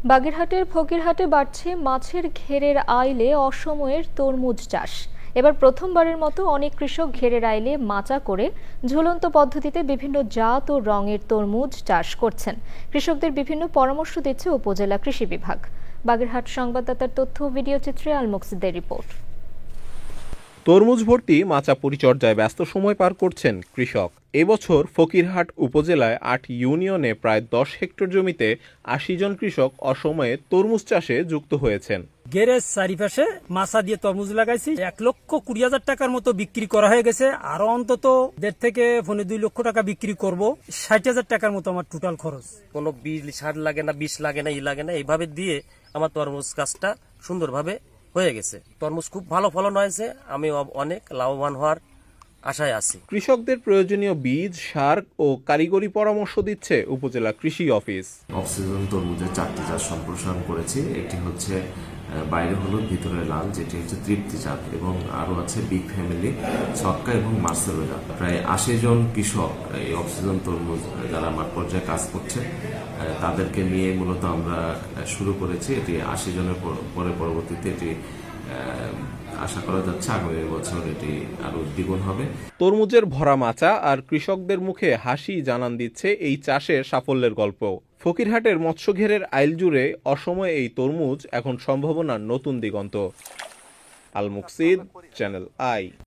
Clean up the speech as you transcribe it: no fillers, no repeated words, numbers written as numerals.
বাগেরহাটের ফকিরহাটে বাড়ছে মাছের ঘেরের আইলে অসময়ের তরমুজ চাষ। এবার প্রথমবারের মতো অনেক কৃষক ঘেরের আইলে মাচা করে ঝুলন্ত পদ্ধতিতে বিভিন্ন জাত ও রঙের তরমুজ চাষ করছেন। কৃষকদের বিভিন্ন পরামর্শ দিচ্ছে উপজেলা কৃষি বিভাগ। বাগেরহাট সংবাদদাতার তথ্য ও ভিডিও চিত্রে আল মুকসিদের রিপোর্ট। তরমুজ ভর্তি মাচা পরিচর্যায় ব্যস্ত সময় পার করছেন কৃষক। এবছর ফকিরহাট উপজেলায় ৮ ইউনিয়নে প্রায় ১০ হেক্টর জমিতে ৮০ জন কৃষক অসময়ে তরমুজ চাষে যুক্ত হয়েছেন। গেরের চারিপাশে মাছা দিয়ে তরমুজ লাগাইছি। ১,২০,০০০ টাকার মতো বিক্রি করা হয়ে গেছে। আরো অন্তত ১.৫ থেকে ২ লক্ষ টাকা বিক্রি করব। ৬০,০০০ টাকার মতো আমার টোটাল খরচ। কোনো বীজ সার লাগে না, বিষ লাগে না, লাগে না, এইভাবে দিয়ে আমার তরমুজ গাছটা সুন্দরভাবে হয়ে গেছে। তরমুজ খুব ভালো ফলন হয়েছে। আমি অনেক লাভবান হওয়ার আশায় আছি। কৃষকদের প্রয়োজনীয় বীজ, সার ও কারিগরি পরামর্শ দিচ্ছে উপজেলা কৃষি অফিস। অক্সিজন তরমুজের ৪টি জাত সম্প্রসারণ করেছি। একটি হচ্ছে বাইরে হলুদ ভিতরে লাল, যেটি হচ্ছে তৃপ্তি জাত, এবং আরো আছে বিগ ফ্যামিলি, ছক্কা এবং মার্সেলো জাত। প্রায় ৮০ জন কৃষক এই অক্সিজন তরমুজ যারা মাঠ পর্যায়ে কাজ করছে তাদেরকে নিয়ে মূলত আমরা শুরু করেছি। এটি ৮০ জনের পরে পরবর্তীতে এটি আশা করা যাচ্ছে আগামী বছর এটি আরো দ্বিগুণ হবে। তরমুজের ভরা মাচা আর কৃষকদের মুখে হাসি জানান দিচ্ছে এই চাষের সাফল্যের গল্প। ফকিরহাটের মৎস্যঘেরের আইল জুড়ে অসময়ে এই তরমুজ এখন সম্ভাবনার নতুন দিগন্ত। আল মুকসিদ, চ্যানেল আই।